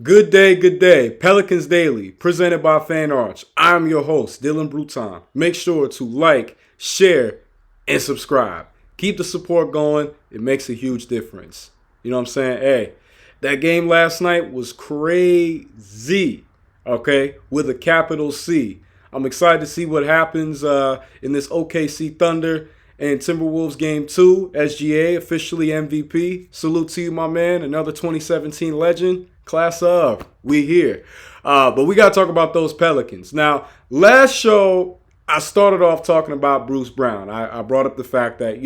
Good day, good day. Pelicans Daily, presented by Fan Arch. I'm your host, Dylan Bruton. Make sure to like, share, and subscribe. Keep the support going. It makes a huge difference. You know what I'm saying? Hey, that game last night was crazy, okay, with a capital C. I'm excited to see what happens in this OKC Thunder and Timberwolves game 2. SGA officially MVP. Salute to you, my man. Another 2017 legend. Class of. We here. But we got to talk about those Pelicans. Now, last show, I started off talking about Bruce Brown. I brought up the fact that,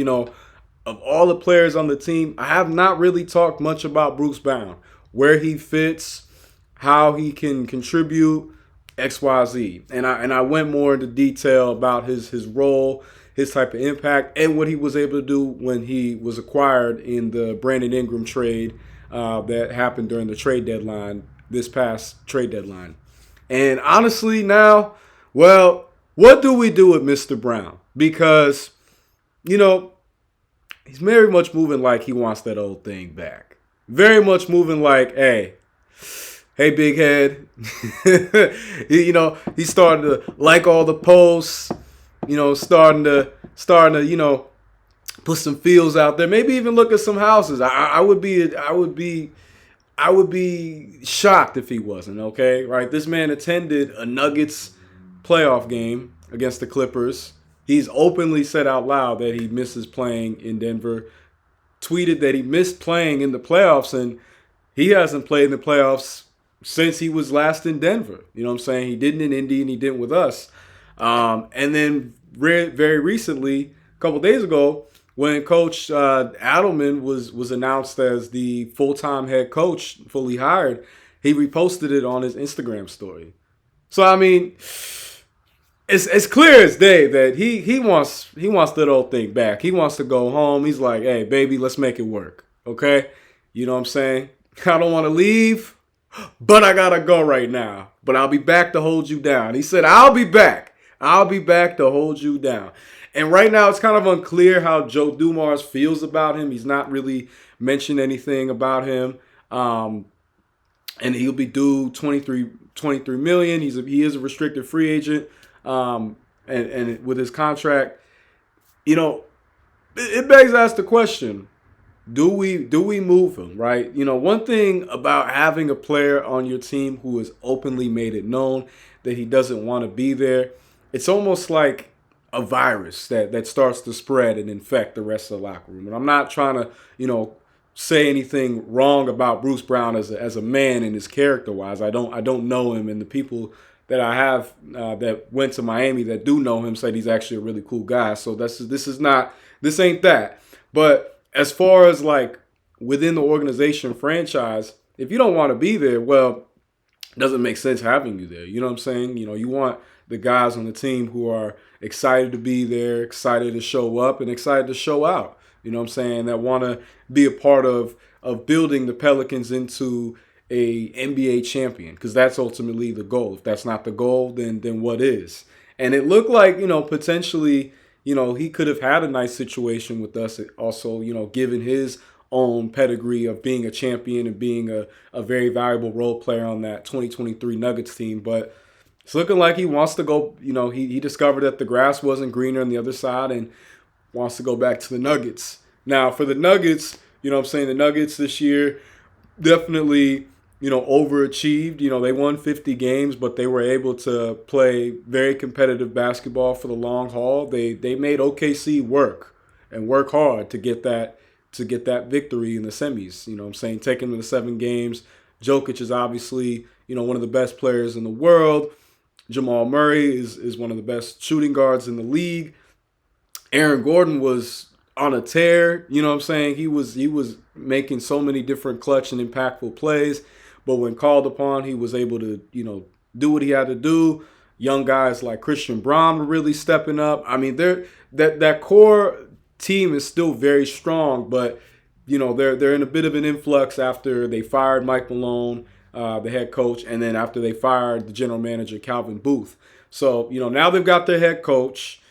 of all the players on the team, I have not really talked much about Bruce Brown, where he fits, how he can contribute, XYZ. And I went more into detail about his role, his type of impact, and what he was able to do when he was acquired in the Brandon Ingram trade that happened during the trade deadline, this past trade deadline. And honestly now, well, what do we do with Mr. Brown? Because, he's very much moving like he wants that old thing back. Very much moving like, hey, big head. He's starting to like all the posts, starting to, put some feels out there. Maybe even look at some houses. I would be shocked if he wasn't, okay? Right? This man attended a Nuggets playoff game against the Clippers. He's openly said out loud that he misses playing in Denver. Tweeted that he missed playing in the playoffs, and he hasn't played in the playoffs since he was last in Denver. You know what I'm saying? He didn't in Indy, and he didn't with us. And then very recently, a couple days ago, when Coach Adelman was announced as the full-time head coach, fully hired, he reposted it on his Instagram story. So, I mean, it's clear as day that he wants that old thing back. He wants to go home. He's like, hey, baby, let's make it work, okay? You know what I'm saying? I don't want to leave, but I got to go right now. But I'll be back to hold you down. He said, I'll be back. I'll be back to hold you down. And right now, it's kind of unclear how Joe Dumars feels about him. He's not really mentioned anything about him. And he'll be due $23 million. He is a restricted free agent. And with his contract, it begs to ask the question, do we move him, right? One thing about having a player on your team who has openly made it known that he doesn't want to be there, it's almost like a virus that starts to spread and infect the rest of the locker room. And I'm not trying to, say anything wrong about Bruce Brown as a man and his character-wise. I don't know him, and the people that I have that went to Miami that do know him said he's actually a really cool guy. So this ain't that. But as far as like within the organization franchise, if you don't want to be there, well, it doesn't make sense having you there. You know what I'm saying? You want the guys on the team who are excited to be there, excited to show up, and excited to show out. You know what I'm saying? That want to be a part of building the Pelicans into a NBA champion, because that's ultimately the goal. If that's not the goal, then what is? And it looked like, potentially, he could have had a nice situation with us also, given his own pedigree of being a champion and being a very valuable role player on that 2023 Nuggets team. But it's looking like he wants to go, he discovered that the grass wasn't greener on the other side and wants to go back to the Nuggets. Now, for the Nuggets, the Nuggets this year definitely, overachieved. They won 50 games, but they were able to play very competitive basketball for the long haul. They made OKC work and work hard to get that victory in the semis. Taking them to 7 games. Jokic is obviously, one of the best players in the world. Jamal Murray is one of the best shooting guards in the league. Aaron Gordon was on a tear. He was making so many different clutch and impactful plays. But when called upon, he was able to, do what he had to do. Young guys like Christian Braun were really stepping up. I mean, that core team is still very strong, but they're in a bit of an influx after they fired Mike Malone, the head coach, and then after they fired the general manager Calvin Booth. So now they've got their head coach,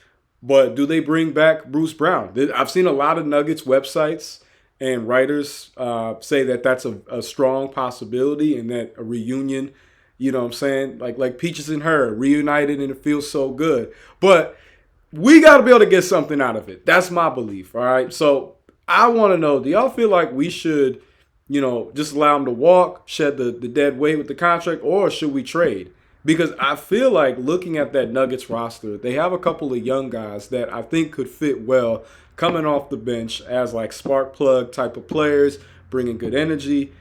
but do they bring back Bruce Brown? I've seen a lot of Nuggets websites and writers say that that's a strong possibility and that a reunion, you know what I'm saying, like Peaches and Her reunited and it feels so good. But we got to be able to get something out of it. That's my belief. All right. So I want to know, do y'all feel like we should, just allow him to walk, shed the dead weight with the contract, or should we trade? Because I feel like looking at that Nuggets roster, they have a couple of young guys that I think could fit well coming off the bench as like spark plug type of players, bringing good energy.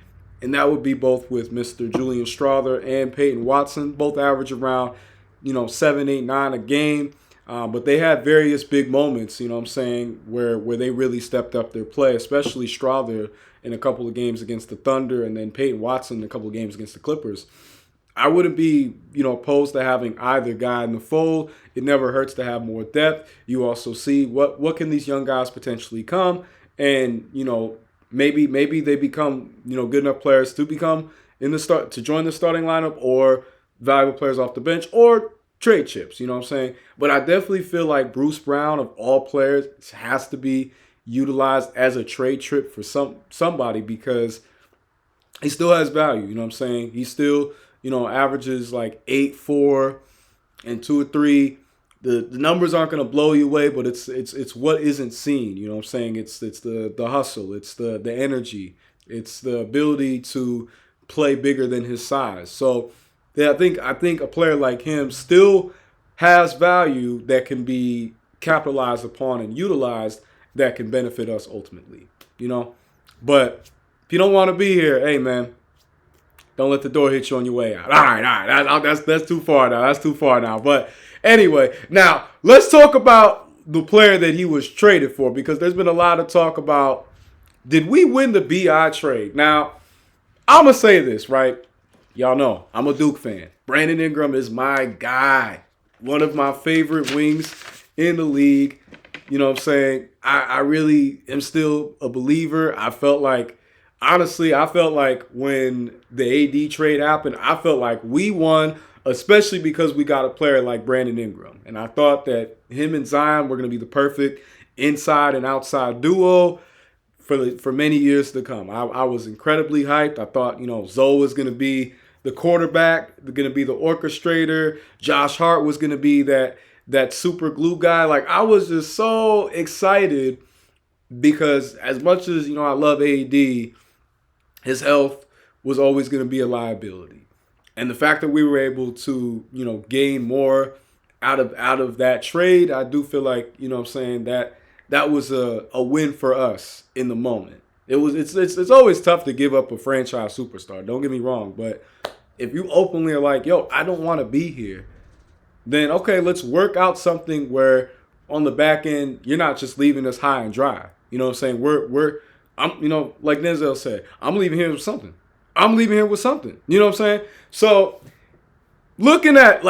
And that would be both with Mr. Julian Strawther and Peyton Watson, both average around, 7, 8, 9 a game. But they had various big moments, you know what I'm saying, where they really stepped up their play, especially Strawther in a couple of games against the Thunder and then Peyton Watson in a couple of games against the Clippers. I wouldn't be, opposed to having either guy in the fold. It never hurts to have more depth. You also see what can these young guys potentially come, and maybe they become good enough players to become to join the starting lineup, or valuable players off the bench, or trade chips. You know what I'm saying? But I definitely feel like Bruce Brown, of all players, has to be utilized as a trade chip for somebody, because he still has value. You know what I'm saying? He still averages like 8, 4, and 2 or 3. The numbers aren't going to blow you away, but it's what isn't seen. You know what I'm saying? It's the hustle. It's the energy. It's the ability to play bigger than his size. So yeah, I think a player like him still has value that can be capitalized upon and utilized that can benefit us ultimately. But if you don't want to be here, hey man, don't let the door hit you on your way out. All right. That's too far now. That's too far now. But anyway, now let's talk about the player that he was traded for, because there's been a lot of talk about, did we win the BI trade? Now, I'm going to say this, right? Y'all know I'm a Duke fan. Brandon Ingram is my guy. One of my favorite wings in the league. You know what I'm saying? I really am still a believer. Honestly, I felt like when the AD trade happened, I felt like we won, especially because we got a player like Brandon Ingram. And I thought that him and Zion were going to be the perfect inside and outside duo for many years to come. I was incredibly hyped. I thought, Zoe was going to be the quarterback, going to be the orchestrator. Josh Hart was going to be that super glue guy. Like, I was just so excited because as much as, I love AD, his health was always going to be a liability. And the fact that we were able to, gain more out of that trade, I do feel like, that was a win for us in the moment. It's always tough to give up a franchise superstar. Don't get me wrong, but if you openly are like, yo, I don't want to be here, then okay, let's work out something where on the back end you're not just leaving us high and dry. You know what I'm saying? I'm like Denzel said, I'm leaving here with something. You know what I'm saying? So looking at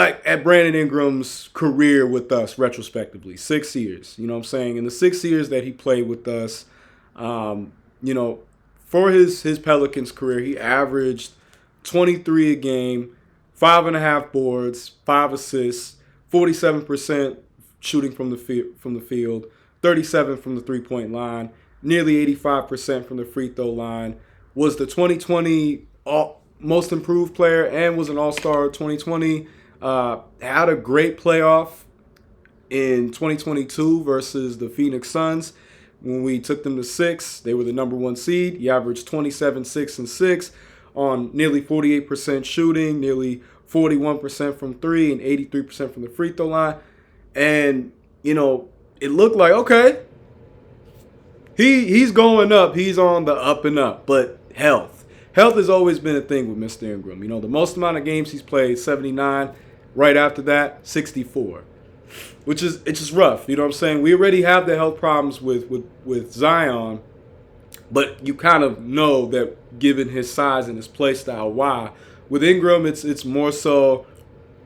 Brandon Ingram's career with us retrospectively, 6 years, you know what I'm saying? In the 6 years that he played with us, for his Pelicans career, he averaged 23 a game, 5.5 boards, 5 assists, 47% shooting from the field, 37 from the 3-point line, nearly 85% from the free throw line. Was the 2020 most improved player and was an all-star 2020. Had a great playoff in 2022 versus the Phoenix Suns. When we took them to 6, they were the number 1 seed. He averaged 27, 6, and 6 on nearly 48% shooting, nearly 41% from 3, and 83% from the free throw line. And, it looked like, okay, he's going up. He's on the up and up. But health has always been a thing with Mr. Ingram. The most amount of games he's played, 79. Right after that, 64. It's just rough. You know what I'm saying? We already have the health problems with Zion, but you kind of know that given his size and his play style, why. With Ingram, it's more so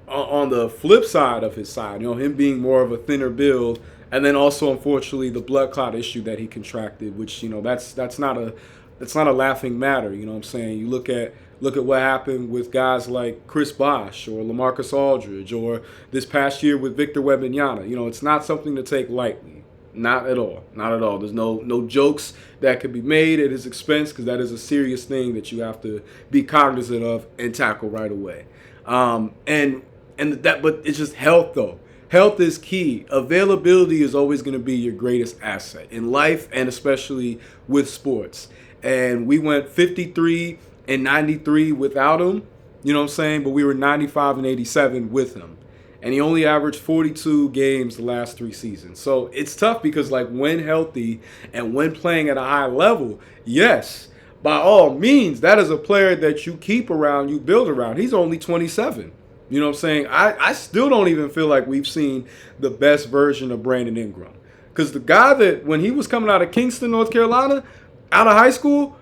on the flip side of his side. Him being more of a thinner build, and then also, unfortunately, the blood clot issue that he contracted, which that's not a laughing matter. You know what I'm saying? You look at what happened with guys like Chris Bosh or LaMarcus Aldridge, or this past year with Victor Wembanyama. It's not something to take lightly. Not at all. Not at all. There's no jokes that could be made at his expense, because that is a serious thing that you have to be cognizant of and tackle right away. But it's just health though. Health is key. Availability is always going to be your greatest asset in life, and especially with sports. And we went 53 and 93 without him, you know what I'm saying? But we were 95 and 87 with him. And he only averaged 42 games the last 3 seasons. So it's tough because, like, when healthy and when playing at a high level, yes, by all means, that is a player that you keep around, you build around. He's only 27. You know what I'm saying? I still don't even feel like we've seen the best version of Brandon Ingram. Because the guy that, when he was coming out of Kingston, North Carolina, out of high school,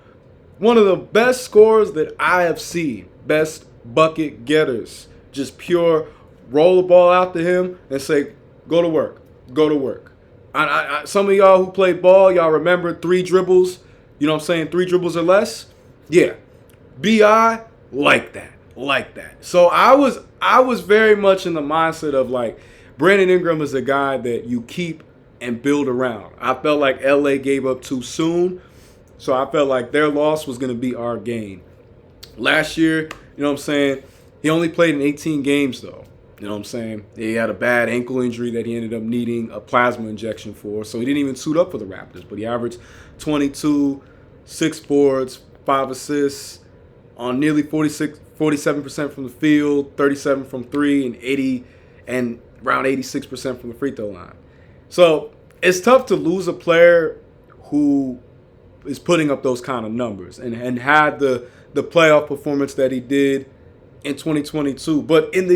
one of the best scorers that I have seen. Best bucket getters. Just pure roll the ball out to him and say, go to work. Go to work. Some of y'all who played ball, y'all remember 3 dribbles. You know what I'm saying? 3 dribbles or less. Yeah. B.I. like that. Like that. So I was very much in the mindset of, like, Brandon Ingram is a guy that you keep and build around. I felt like LA gave up too soon. So I felt like their loss was going to be our gain. Last year, you know what I'm saying, he only played in 18 games, though. You know what I'm saying? He had a bad ankle injury that he ended up needing a plasma injection for. So he didn't even suit up for the Raptors. But he averaged 22, 6 boards, 5 assists on nearly 47% from the field, 37 from 3, and around 86% from the free throw line. So it's tough to lose a player who is putting up those kind of numbers and had the playoff performance that he did in 2022. But in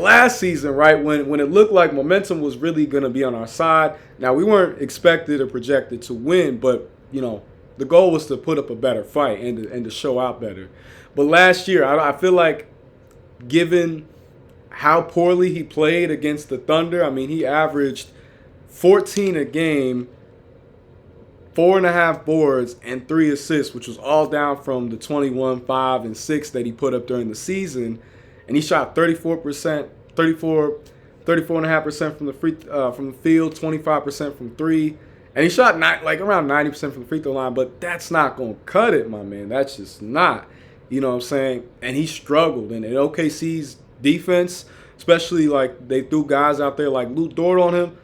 last season, right, when it looked like momentum was really going to be on our side, now we weren't expected or projected to win, but, you know, the goal was to put up a better fight and to show out better. But last year, I feel like, given how poorly he played against the Thunder, I mean, he averaged 14 a game, 4.5 boards, and 3 assists, which was all down from the 21, 5, and 6 that he put up during the season. And he shot 34.5% from the field, 25% from 3. And he shot around 90% from the free throw line, but that's not going to cut it, my man. That's just not. You know what I'm saying? And he struggled. And in OKC's defense, especially, like, they threw guys out there like Luke Dort on him,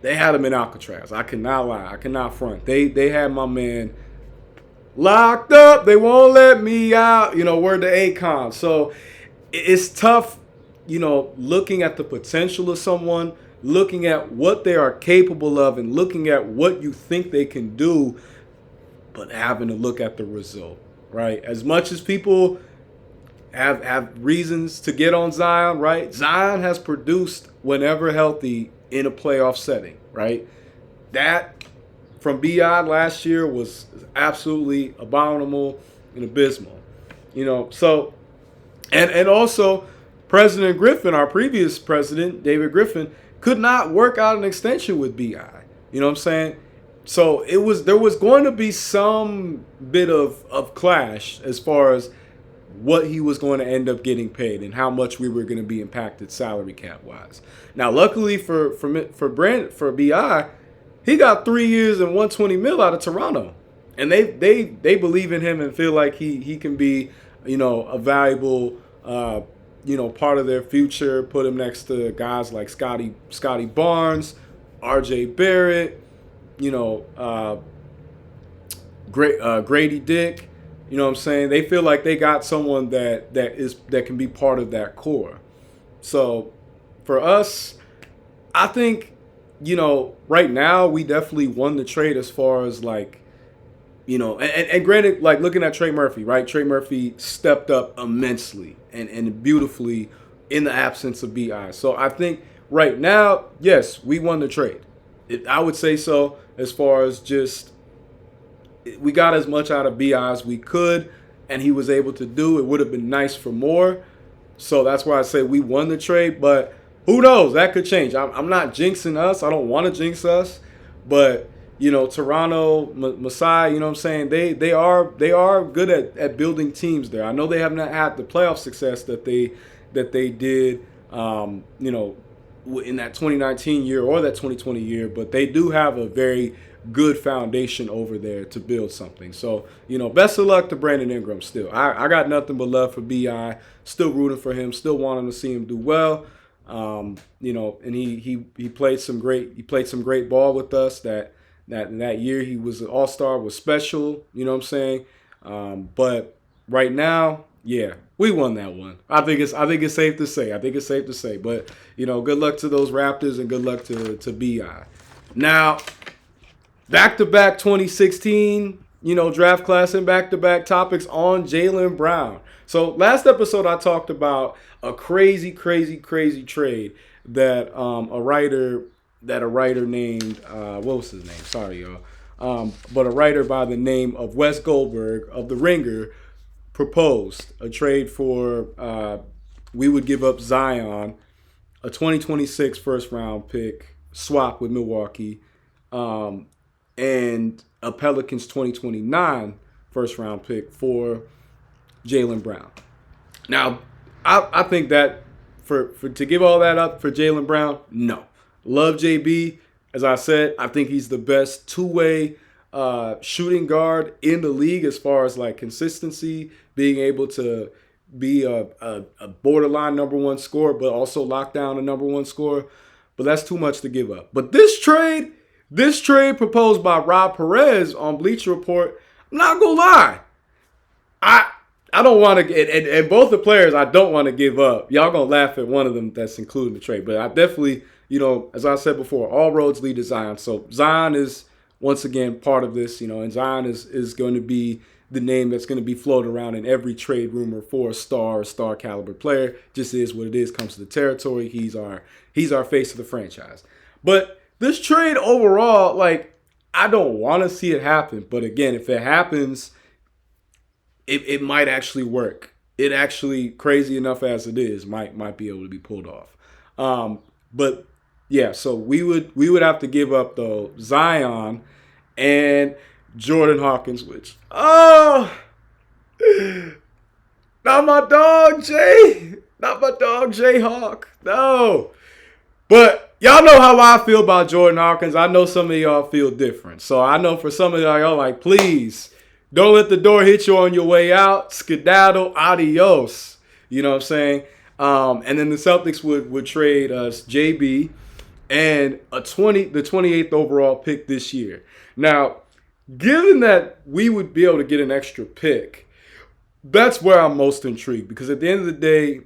they had him in Alcatraz. I cannot lie. I cannot front. They had my man locked up. They won't let me out. You know, word to Akon. So it's tough, you know, looking at the potential of someone, looking at what they are capable of, and looking at what you think they can do, but having to look at the result, right? As much as people have reasons to get on Zion, right? Zion has produced, whenever healthy, in a playoff setting, right? That from B.I. last year was absolutely abominable and abysmal, you know. So, and also, President Griffin, our previous president, David Griffin, could not work out an extension with B.I. You know what I'm saying? So there was going to be some bit of clash as far as what he was going to end up getting paid and how much we were going to be impacted salary cap wise. Now, luckily for B.I., he got 3 years and $120 million out of Toronto, and they believe in him and feel like he can be, you know, a valuable you know, part of their future. Put him next to guys like Scotty Barnes, R.J. Barrett, you know, Grady Dick. You know what I'm saying? They feel like they got someone that can be part of that core. So for us, I think, you know, right now we definitely won the trade as far as, like, you know, and granted, like, looking at Trey Murphy, right? Trey Murphy stepped up immensely and beautifully in the absence of B.I. So I think right now, yes, we won the trade. I would say so, as far as just, we got as much out of B.I. as we could, and he was able to do. It would have been nice for more. So that's why I say we won the trade. But who knows? That could change. I'm not jinxing us. I don't want to jinx us. But, you know, Toronto, Masai, you know what I'm saying? They are good at building teams there. I know they have not had the playoff success that they did, you know, in that 2019 year or that 2020 year, but they do have a very good foundation over there to build something. So, best of luck to Brandon Ingram still. I got nothing but love for BI. Still rooting for him, still wanting to see him do well. And he played some great ball with us that year. He was an all-star, was special, you know what I'm saying? But right now, yeah, we won that one. I think it's safe to say. But good luck to those Raptors and good luck to BI. Now, back-to-back 2016, draft class and back-to-back topics on Jaylen Brown. So last episode I talked about a crazy trade that a writer named what was his name? Sorry, y'all. But a writer by the name of Wes Goldberg of The Ringer proposed a trade for we would give up Zion, a 2026 first round pick, swap with Milwaukee, and a Pelicans 2029 first round pick for Jaylen Brown. Now, I think that for to give all that up for Jaylen Brown, no. Love JB. As I said, I think he's the best two-way shooting guard in the league as far as like consistency, being able to be a borderline number one scorer, but also lock down a number one scorer. But that's too much to give up. But this trade proposed by Rob Perez on Bleacher Report, I'm not gonna lie, I don't want to, and both the players I don't want to give up. Y'all gonna laugh at one of them that's including the trade, but I definitely, as I said before, all roads lead to Zion. So Zion is once again part of this, and Zion is going to be the name that's going to be floated around in every trade rumor for a star caliber player. Just is what it is. Comes to the territory. He's our face of the franchise. But this trade overall, like, I don't want to see it happen. But again, if it happens, it might actually work. It actually, crazy enough as it is, might be able to be pulled off. But yeah, so we would have to give up though Zion and Jordan Hawkins, which not my dog Jay Hawk. No. But y'all know how I feel about Jordan Hawkins. I know some of y'all feel different. So I know for some of y'all like, please don't let the door hit you on your way out. Skedaddle, adios. You know what I'm saying? And then the Celtics would trade us JB and the 28th overall pick this year. Now, given that we would be able to get an extra pick, that's where I'm most intrigued. Because at the end of the day,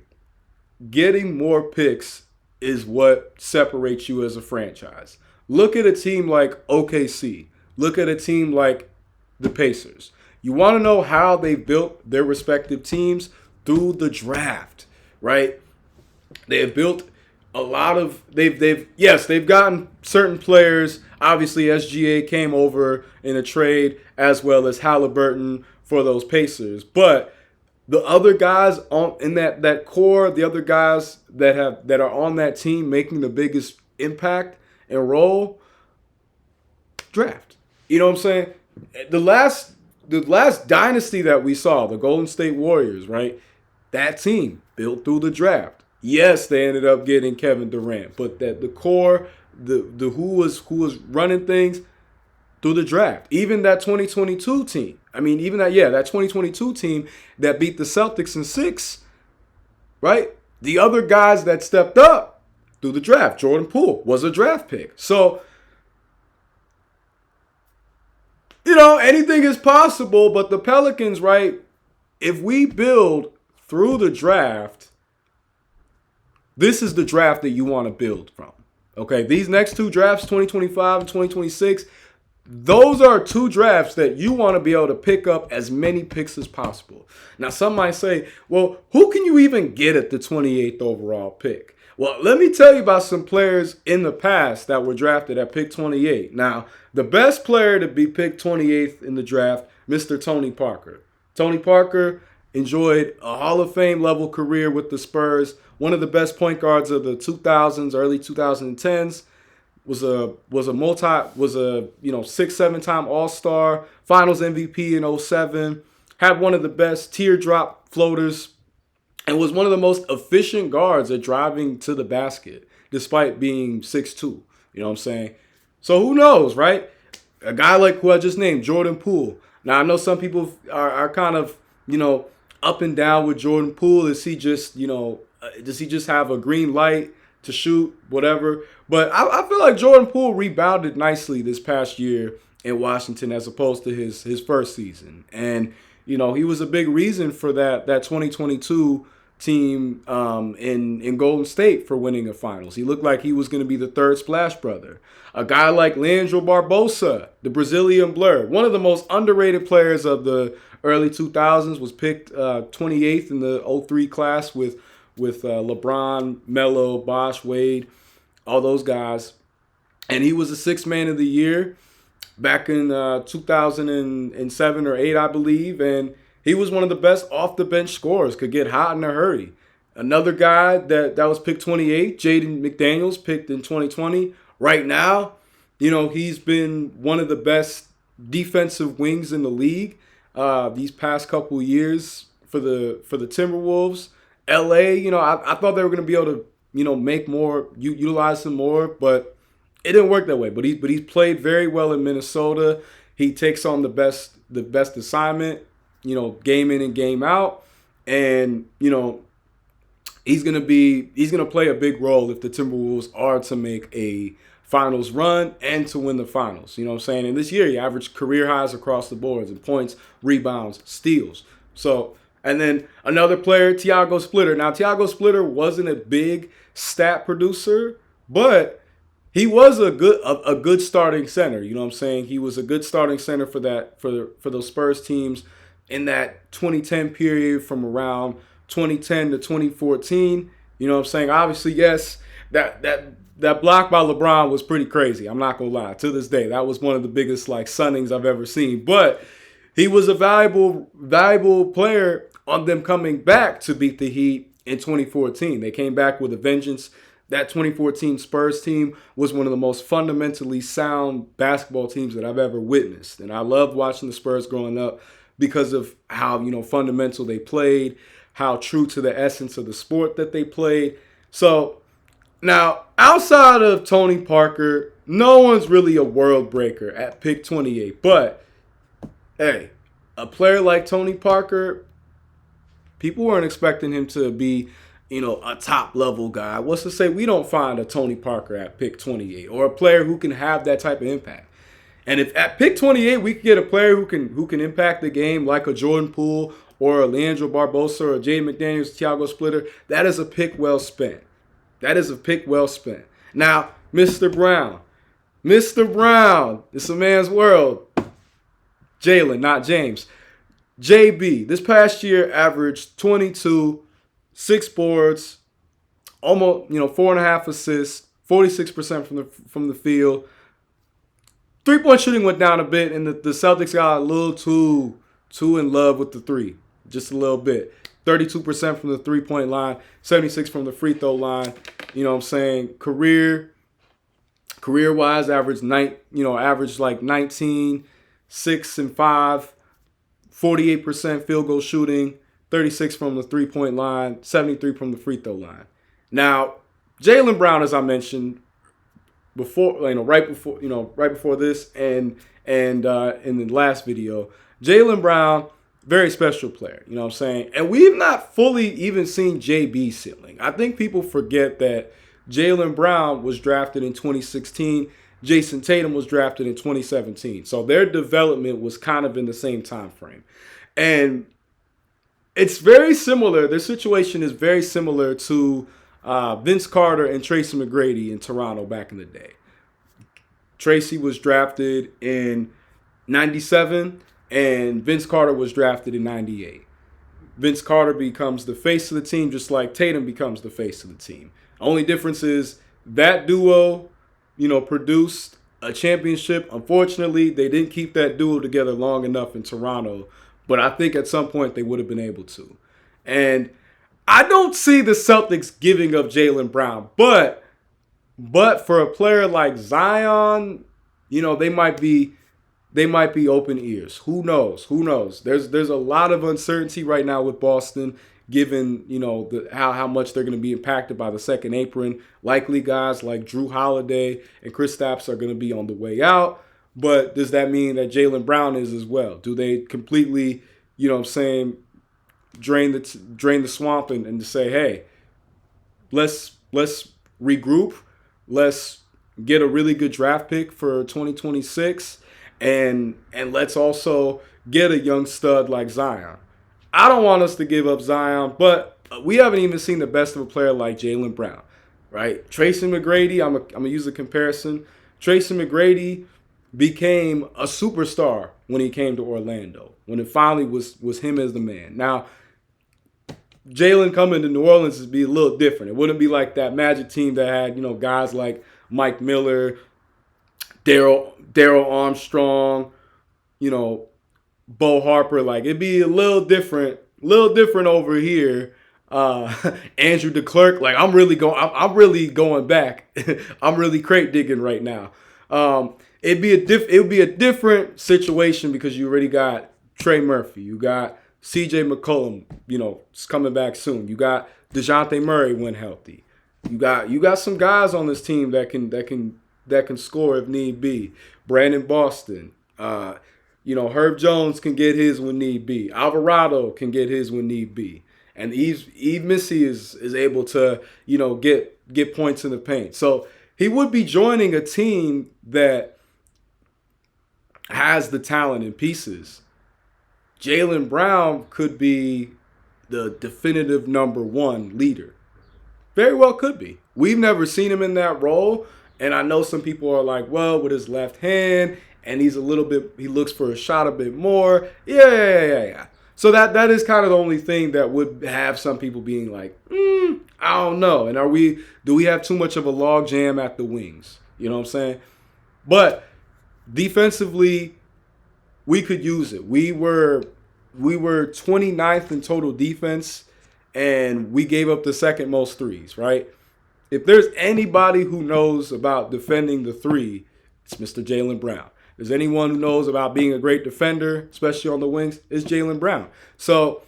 getting more picks is what separates you as a franchise. Look at a team like OKC. Look at a team like the Pacers. You want to know how they built their respective teams? Through the draft, right? They have built a lot of they've gotten certain players. Obviously, SGA came over in a trade, as well as Halliburton for those Pacers. But the other guys in that core, the other guys that are on that team making the biggest impact and role, draft. You know what I'm saying? The last dynasty that we saw, the Golden State Warriors, right? That team built through the draft. Yes, they ended up getting Kevin Durant, but that the core, the who was running things through the draft. Even that 2022 team. I mean, even that 2022 team that beat the Celtics in 6, right? The other guys that stepped up through the draft. Jordan Poole was a draft pick. So, anything is possible, but the Pelicans, right? If we build through the draft, this is the draft that you want to build from. Okay, these next two drafts, 2025 and 2026, those are two drafts that you want to be able to pick up as many picks as possible. Now, some might say, well, who can you even get at the 28th overall pick? Well, let me tell you about some players in the past that were drafted at pick 28. Now, the best player to be picked 28th in the draft, Mr. Tony Parker. Tony Parker enjoyed a Hall of Fame level career with the Spurs. One of the best point guards of the 2000s, early 2010s. Was a 6-7 time All-Star, Finals MVP in 07. Had one of the best teardrop floaters, and was one of the most efficient guards at driving to the basket. despite being 6'2". You know what I'm saying? So who knows, right? A guy like who I just named, Jordan Poole. Now, I know some people are kind of, up and down with Jordan Poole. Is he just, does he just have a green light to shoot, whatever? But I feel like Jordan Poole rebounded nicely this past year in Washington as opposed to his first season. And, he was a big reason for that 2022 team in Golden State for winning the finals. He looked like he was going to be the third Splash Brother. A guy like Leandro Barbosa, the Brazilian Blur, one of the most underrated players of the early 2000s, was picked 28th in the 03 class with LeBron, Melo, Bosh, Wade, all those guys. And he was the sixth man of the year back in 2007 or 8, I believe. And he was one of the best off-the-bench scorers, could get hot in a hurry. Another guy that was picked 28, Jaden McDaniels, picked in 2020. Right now, he's been one of the best defensive wings in the league these past couple years for the Timberwolves. LA, I thought they were going to be able to, make more, utilize him more, but it didn't work that way. But he's played very well in Minnesota. He takes on the best assignment, game in and game out. And, he's going to play a big role if the Timberwolves are to make a finals run and to win the finals. You know what I'm saying? And this year, he averaged career highs across the boards in points, rebounds, steals. So, and then another player, Tiago Splitter. Now, Tiago Splitter wasn't a big stat producer, but he was a good starting center. You know what I'm saying? He was a good starting center for those Spurs teams in that 2010 period from around 2010 to 2014. You know what I'm saying? Obviously, yes, that block by LeBron was pretty crazy. I'm not going to lie. To this day, that was one of the biggest sunnings I've ever seen. But he was a valuable player on them coming back to beat the Heat in 2014. They came back with a vengeance. That 2014 Spurs team was one of the most fundamentally sound basketball teams that I've ever witnessed. And I loved watching the Spurs growing up because of how, fundamental they played, how true to the essence of the sport that they played. So now, outside of Tony Parker, no one's really a world breaker at pick 28. But, hey, a player like Tony Parker, people weren't expecting him to be, a top-level guy. What's to say we don't find a Tony Parker at pick 28 or a player who can have that type of impact? And if at pick 28 we can get a player who can impact the game like a Jordan Poole or a Leandro Barbosa or a Jaden McDaniels, Tiago Splitter, that is a pick well spent. That is a pick well spent. Now, Mr. Brown, it's a man's world. Jaylen, not James. JB, this past year averaged 22, 6 boards, almost 4.5 assists, 46% from the field. 3-point shooting went down a bit, and the Celtics got a little too in love with the three, just a little bit. 32% from the 3-point line, 76% from the free throw line. You know what I'm saying? Career-wise, averaged like 19, 6 and 5, 48% field goal shooting, 36 from the 3-point line, 73 from the free throw line. Now, Jaylen Brown, as I mentioned before, right before this and in the last video, Jaylen Brown, very special player, you know what I'm saying? And we've not fully even seen JB's ceiling. I think people forget that Jaylen Brown was drafted in 2016. Jason Tatum was drafted in 2017. So their development was kind of in the same time frame. And it's very similar. Their situation is very similar to Vince Carter and Tracy McGrady in Toronto back in the day. Tracy was drafted in 97, and Vince Carter was drafted in 98. Vince Carter becomes the face of the team just like Tatum becomes the face of the team. Only difference is that duo, produced a championship. Unfortunately, they didn't keep that duo together long enough in Toronto, but I think at some point they would have been able to. And I don't see the Celtics giving up Jaylen Brown, but for a player like Zion, they might be open ears. Who knows? There's a lot of uncertainty right now with Boston. given, how much they're going to be impacted by the second apron. Likely guys like Drew Holiday and Kristaps are going to be on the way out. But does that mean that Jaylen Brown is as well? Do they completely, drain the swamp and to say, hey, let's regroup, let's get a really good draft pick for 2026, and let's also get a young stud like Zion. I don't want us to give up Zion, but we haven't even seen the best of a player like Jaylen Brown, right? Tracy McGrady, I'm gonna use a comparison. Tracy McGrady became a superstar when he came to Orlando, when it finally was him as the man. Now, Jaylen coming to New Orleans would be a little different. It wouldn't be like that Magic team that had, guys like Mike Miller, Darryl Armstrong, Bo Harper. Like, it'd be a little different over here. Andrew DeClerc, like I'm really going back. I'm really crate digging right now. It would be a different situation because you already got Trey Murphy, you got CJ McCollum, is coming back soon. You got DeJounte Murray when healthy. You got some guys on this team that can score if need be. Brandon Boston. Herb Jones can get his when need be. Alvarado can get his when need be. And Yves Missy is able to, get points in the paint. So he would be joining a team that has the talent and pieces. Jaylen Brown could be the definitive number one leader. Very well could be. We've never seen him in that role. And I know some people are like, well, with his left hand, and he looks for a shot a bit more. Yeah. So that is kind of the only thing that would have some people being like, I don't know. And do we have too much of a log jam at the wings? You know what I'm saying? But defensively, we could use it. We were 29th in total defense, and we gave up the second most threes, right? If there's anybody who knows about defending the three, it's Mr. Jaylen Brown. If there's anyone who knows about being a great defender, especially on the wings, it's Jaylen Brown. So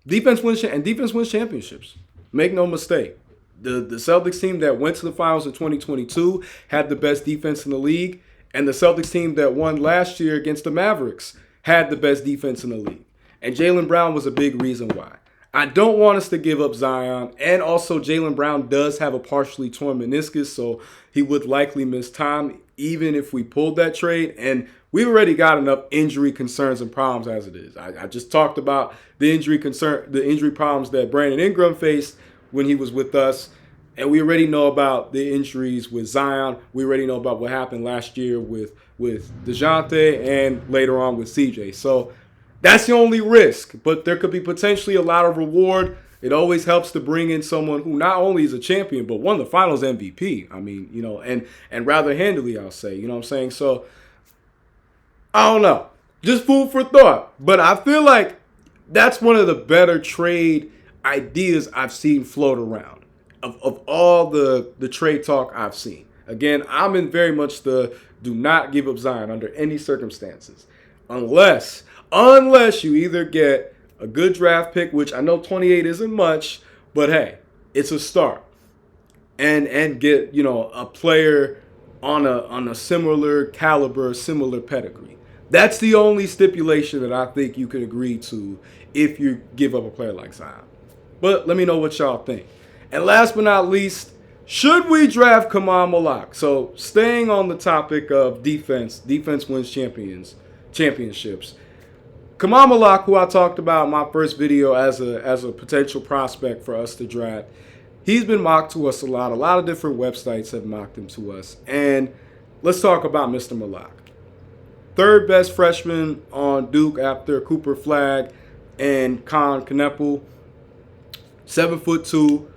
defense wins championships. Make no mistake. The Celtics team that went to the finals in 2022 had the best defense in the league. And the Celtics team that won last year against the Mavericks had the best defense in the league. And Jaylen Brown was a big reason why. I don't want us to give up Zion. And also, Jaylen Brown does have a partially torn meniscus, so he would likely miss time even if we pulled that trade. And we've already got enough injury concerns and problems as it is. I just talked about the injury problems that Brandon Ingram faced when he was with us. And we already know about the injuries with Zion. We already know about what happened last year with DeJounte and later on with CJ. So that's the only risk. But there could be potentially a lot of reward. It always helps to bring in someone who not only is a champion, but won the finals MVP. I mean, and rather handily, I'll say. You know what I'm saying? So, I don't know. Just food for thought. But I feel like that's one of the better trade ideas I've seen float around. Of all the trade talk I've seen. Again, I'm in very much the do not give up Zion under any circumstances. Unless you either get a good draft pick, which I know 28 isn't much, but hey, it's a start. And get, a player on a similar caliber, similar pedigree. That's the only stipulation that I think you can agree to if you give up a player like Zion. But let me know what y'all think. And last but not least, should we draft Khaman Maluach? So staying on the topic of defense wins championships. Khaman Maluach, who I talked about in my first video as a potential prospect for us to draft, he's been mocked to us a lot. A lot of different websites have mocked him to us. And let's talk about Mr. Maluach. Third best freshman on Duke after Cooper Flagg and Con Kneppel. 7'2",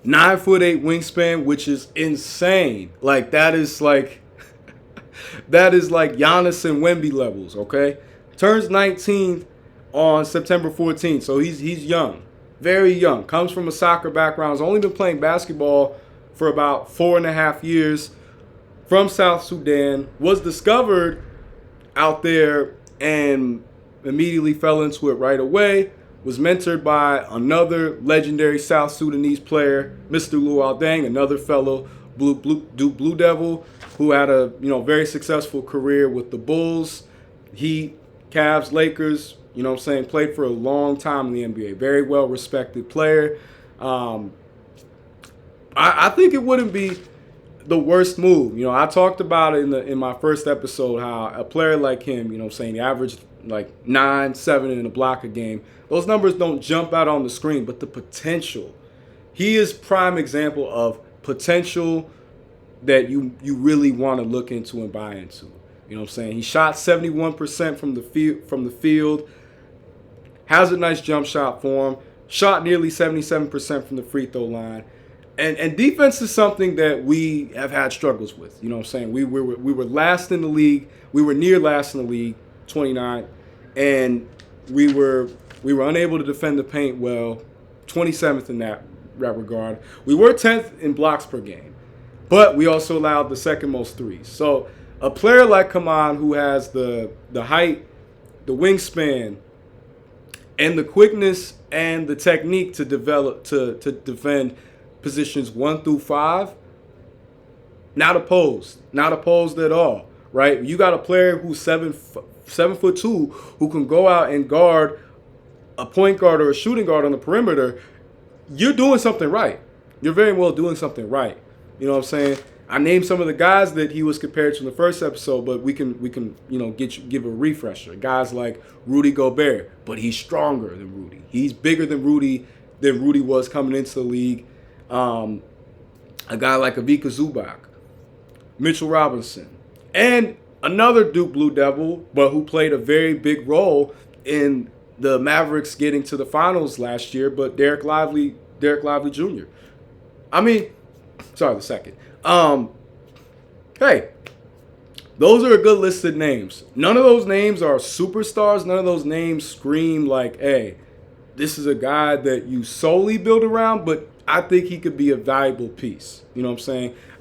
9'8" wingspan, which is insane. Like that is like Giannis and Wemby levels, okay? Turns 19 on September 14th, so he's young, very young. Comes from a soccer background. Has only been playing basketball for about 4.5 years. From South Sudan, was discovered out there and immediately fell into it right away. was mentored by another legendary South Sudanese player, Mr. Luol Deng, another fellow Blue Devil who had a very successful career with the Bulls, Heat, Cavs, Lakers. Played for a long time in the NBA. Very well respected player. I think it wouldn't be the worst move. I talked about it in my first episode how a player like him, he averaged like 9-7 in a block a game. Those numbers don't jump out on the screen, but the potential. He is prime example of potential that you really want to look into and buy into. He shot 71% from the field. Has a nice jump shot for him. Shot nearly 77% from the free throw line. And defense is something that we have had struggles with. We were last in the league. We were near last in the league, 29th, and we were unable to defend the paint well, 27th in that regard. We were 10th in blocks per game, but we also allowed the second most threes. So a player like Khaman, who has the height, the wingspan, and the quickness and the technique to defend positions 1 through 5, not opposed at all, right? You got a player who's 7'2", who can go out and guard a point guard or a shooting guard on the perimeter. You're doing something right. You're very well doing something right. I named some of the guys that he was compared to in the first episode, but we can give a refresher. Guys like Rudy Gobert, but he's stronger than Rudy. He's bigger than Rudy was coming into the league. A guy like Ivica Zubac, Mitchell Robinson, and another Duke Blue Devil, but who played a very big role in the Mavericks getting to the finals last year, but Derek Lively Jr. The second. Hey, those are a good list of names. None of those names are superstars. None of those names scream like, hey, this is a guy that you solely build around, but I think he could be a valuable piece.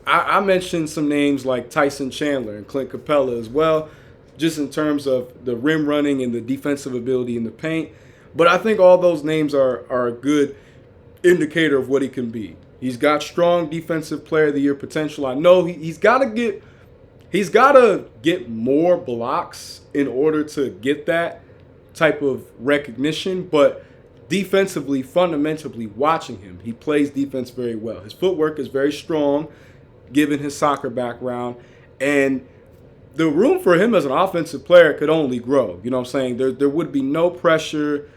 I mentioned some names like Tyson Chandler and Clint Capella as well, just in terms of the rim running and the defensive ability in the paint. But I think all those names are a good indicator of what he can be. He's got strong defensive player of the year potential. I know he's got to get more blocks in order to get that type of recognition, but defensively, fundamentally, watching him, he plays defense very well. His footwork is very strong, given his soccer background, and the room for him as an offensive player could only grow. There would be no pressure.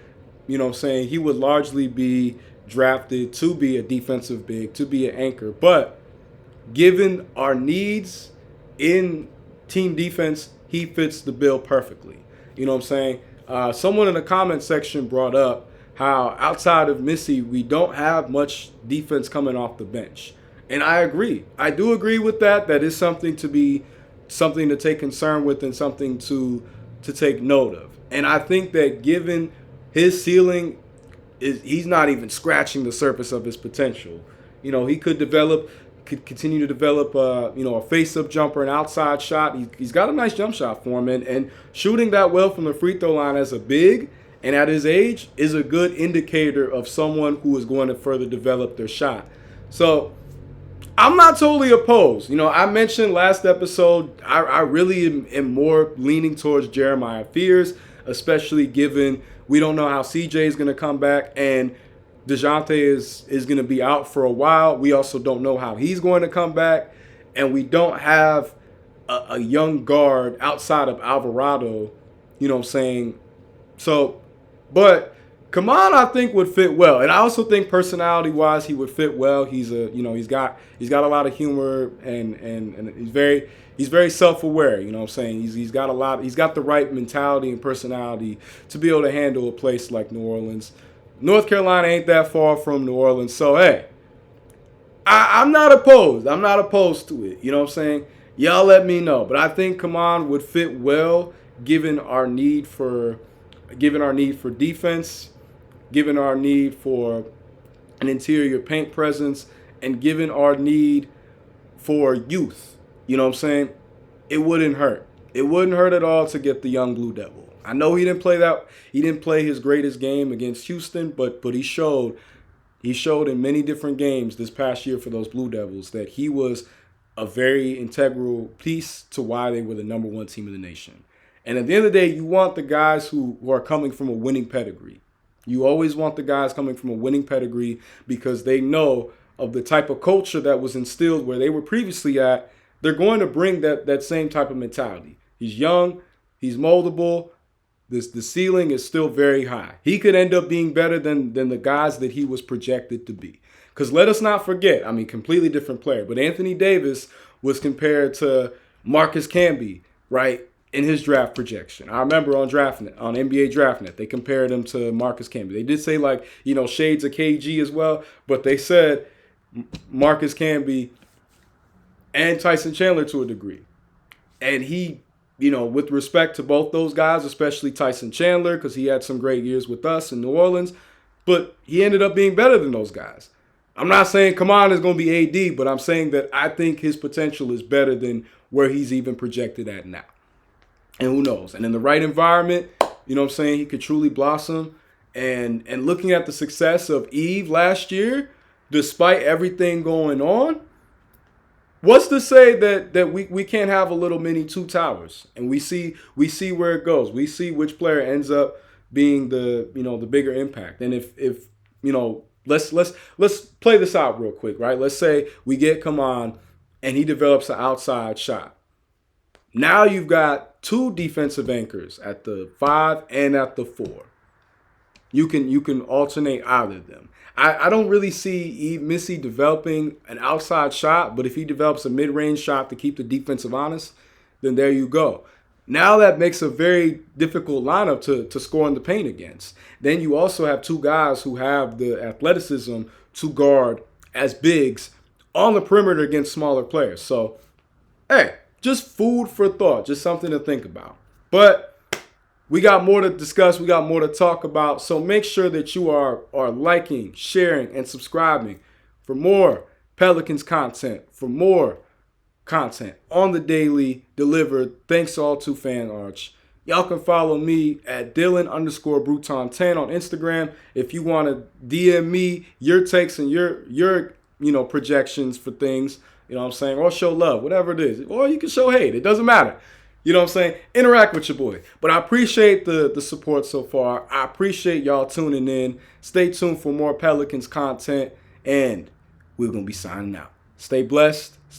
He would largely be drafted to be a defensive big, to be an anchor. But given our needs in team defense, he fits the bill perfectly. Someone in the comment section brought up how outside of Missy, we don't have much defense coming off the bench. And I agree. I do agree with that. That is something to take concern with and something to take note of. And I think that given his ceiling, he's not even scratching the surface of his potential. He could continue to develop a face-up jumper, an outside shot. He's got a nice jump shot for him. And shooting that well from the free throw line as a big and at his age is a good indicator of someone who is going to further develop their shot. So I'm not totally opposed. I mentioned last episode, I really am more leaning towards Jeremiah Fears, especially given we don't know how CJ is going to come back and DeJounte is going to be out for a while. We also don't know how he's going to come back. And we don't have a young guard outside of Alvarado, So, but Khaman, I think, would fit well. And I also think personality-wise, he would fit well. He's he's got a lot of humor and he's very self-aware, He's got the right mentality and personality to be able to handle a place like New Orleans. North Carolina ain't that far from New Orleans. So, hey, I'm not opposed. I'm not opposed to it. Y'all let me know. But I think Khaman would fit well given our need for defense, given our need for an interior paint presence, and given our need for youth. It wouldn't hurt. It wouldn't hurt at all to get the young Blue Devil. I know he didn't play that. He didn't play his greatest game against Houston, but he showed. He showed in many different games this past year for those Blue Devils that he was a very integral piece to why they were the number one team in the nation. And at the end of the day, you want the guys who are coming from a winning pedigree. You always want the guys coming from a winning pedigree because they know of the type of culture that was instilled where they were previously at. They're going to bring that same type of mentality. He's young. He's moldable. The ceiling is still very high. He could end up being better than the guys that he was projected to be. Because let us not forget, I mean, completely different player, but Anthony Davis was compared to Marcus Camby, right, in his draft projection. I remember on NBA DraftNet, they compared him to Marcus Camby. They did say, like, shades of KG as well, but they said Marcus Camby and Tyson Chandler to a degree. And he, with respect to both those guys, especially Tyson Chandler, because he had some great years with us in New Orleans, but he ended up being better than those guys. I'm not saying Khaman is going to be AD, but I'm saying that I think his potential is better than where he's even projected at now. And who knows? And in the right environment, he could truly blossom. And looking at the success of Eve last year, despite everything going on, what's to say that we can't have a little mini two towers? And we see where it goes. We see which player ends up being the bigger impact. And if let's play this out real quick, right? Let's say we get Khaman and he develops an outside shot. Now you've got two defensive anchors at the 5 and at the 4. You can alternate either of them. I don't really see Missy developing an outside shot, but if he develops a mid-range shot to keep the defensive honest, then there you go. Now that makes a very difficult lineup to score in the paint against. Then you also have two guys who have the athleticism to guard as bigs on the perimeter against smaller players. So, hey, just food for thought, just something to think about. But we got more to discuss. We got more to talk about. So make sure that you are liking, sharing, and subscribing for more Pelicans content, for more content on the daily delivered. Thanks all to Fan Arch. Y'all can follow me at Dylan_Bruton10 on Instagram. If you want to DM me your takes and your projections for things, or show love, whatever it is. Or you can show hate. It doesn't matter. Interact with your boy. But I appreciate the support so far. I appreciate y'all tuning in. Stay tuned for more Pelicans content. And we're going to be signing out. Stay blessed.